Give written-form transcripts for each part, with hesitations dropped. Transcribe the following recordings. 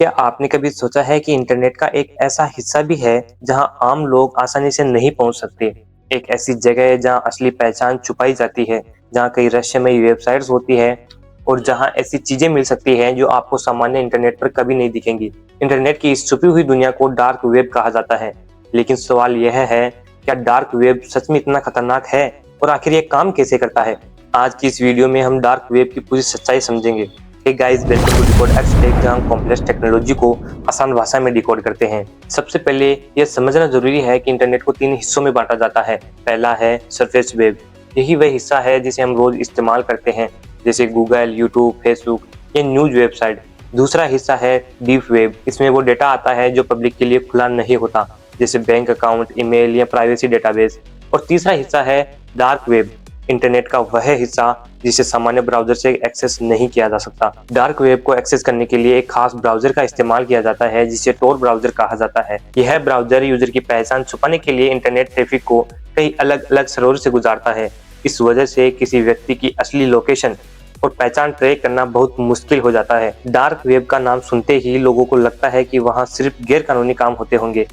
क्या आपने कभी सोचा है कि इंटरनेट का एक ऐसा हिस्सा भी है जहां आम लोग आसानी से नहीं पहुंच सकते? एक ऐसी जगह है जहां असली पहचान छुपाई जाती है, जहां कई रहस्यमयी वेबसाइट्स होती है और जहां ऐसी चीजें मिल सकती हैं जो आपको सामान्य इंटरनेट पर कभी नहीं दिखेंगी। इंटरनेट की इस छुपी हुई दुनिया को डार्क वेब कहा जाता है। लेकिन सवाल यह है, क्या डार्क वेब सच में इतना खतरनाक है और आखिर ये काम कैसे करता है? आज की इस वीडियो में हम डार्क वेब की पूरी सच्चाई समझेंगे। Hey guys, welcome to decode at tech, जहां हम कॉम्प्लेक्स टेक्नोलॉजी को आसान भाषा में डिकोड करते हैं। सबसे पहले यह समझना जरूरी है कि इंटरनेट को 3 हिस्सों में बांटा जाता है। पहला है सरफेस वेब। यही वह हिस्सा है जिसे हम रोज इस्तेमाल करते हैं, जैसे गूगल, यूट्यूब, फेसबुक या न्यूज वेबसाइट। दूसरा हिस्सा है डीप वेब। इसमें वो डेटा आता है जो पब्लिक के लिए खुला नहीं होता, जैसे बैंक अकाउंट, ईमेल या प्राइवेसी डेटाबेस। और तीसरा हिस्सा है डार्क वेब, इंटरनेट का वह हिस्सा जिसे सामान्य ब्राउजर से एक्सेस नहीं किया जा सकता। डार्क वेब को एक्सेस करने के लिए एक खास ब्राउजर का इस्तेमाल किया जाता है जिसे tor ब्राउजर कहा जाता है। यह ब्राउजर यूजर की पहचान छुपाने के लिए इंटरनेट ट्रैफिक को कई अलग अलग सर्वर से गुजारता है। इस वजह से किसी व्यक्ति की असली लोकेशन और पहचान ट्रैक करना बहुत मुश्किल हो जाता है। डार्क वेब का नाम सुनते ही लोगों को लगता है कि वहां सिर्फ गैर कानूनी काम होते होंगे,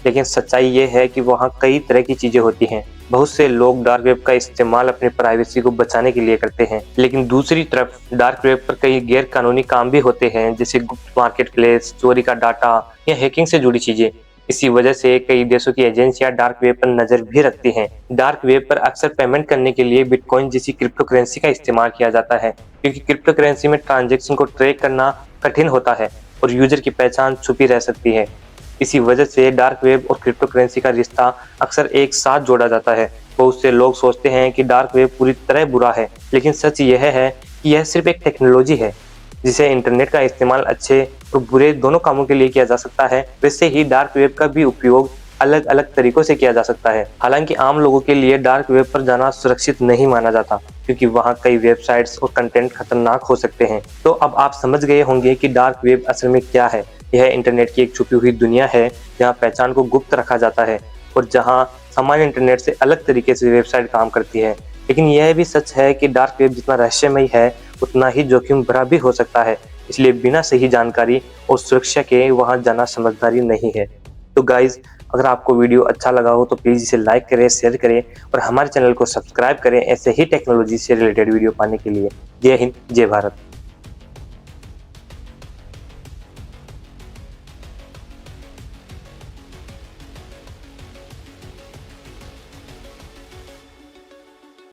लेकिन सच्चाई ये है कि वहाँ कई तरह की चीजें होती हैं। बहुत से लोग डार्क वेब का इस्तेमाल अपनी प्राइवेसी को बचाने के लिए करते हैं, लेकिन दूसरी तरफ डार्क वेब पर कई गैर कानूनी काम भी होते हैं, जैसे गुप्त मार्केट प्लेस, चोरी का डाटा या हैकिंग से जुड़ी चीजें। इसी वजह से कई देशों की एजेंसियां डार्क वेब पर नजर भी रखती हैं। डार्क वेब पर अक्सर पेमेंट करने के लिए बिटकॉइन जैसी क्रिप्टो करेंसी का इस्तेमाल किया जाता है, क्योंकि क्रिप्टो करेंसी में ट्रांजेक्शन को ट्रैक करना कठिन होता है और यूजर की पहचान छुपी रह सकती है। इसी वजह से डार्क वेब और क्रिप्टो करेंसी का रिश्ता अक्सर एक साथ जोड़ा जाता है। बहुत से लोग सोचते हैं कि डार्क वेब पूरी तरह बुरा है, लेकिन सच यह है कि यह सिर्फ एक टेक्नोलॉजी है जिसे इंटरनेट का इस्तेमाल अच्छे और बुरे दोनों कामों के लिए किया जा सकता है। वैसे ही डार्क वेब का भी उपयोग अलग अलग तरीकों से किया जा सकता है। हालांकि आम लोगों के लिए डार्क वेब पर जाना सुरक्षित नहीं माना जाता, क्योंकि वहां कई वेबसाइट्स और कंटेंट खतरनाक हो सकते हैं। तो अब आप समझ गए होंगे कि डार्क वेब असल में क्या है। यह इंटरनेट की एक छुपी हुई दुनिया है जहां पहचान को गुप्त रखा जाता है और जहां सामान्य इंटरनेट से अलग तरीके से वेबसाइट काम करती है। लेकिन यह भी सच है कि डार्क वेब जितना रहस्यमयी है उतना ही जोखिम भरा भी हो सकता है। इसलिए बिना सही जानकारी और सुरक्षा के वहां जाना समझदारी नहीं है। तो गाइज, अगर आपको वीडियो अच्छा लगा हो तो प्लीज इसे लाइक करें, शेयर करें और हमारे चैनल को सब्सक्राइब करें ऐसे ही टेक्नोलॉजी से रिलेटेड वीडियो पाने के लिए। जय हिंद, जय भारत।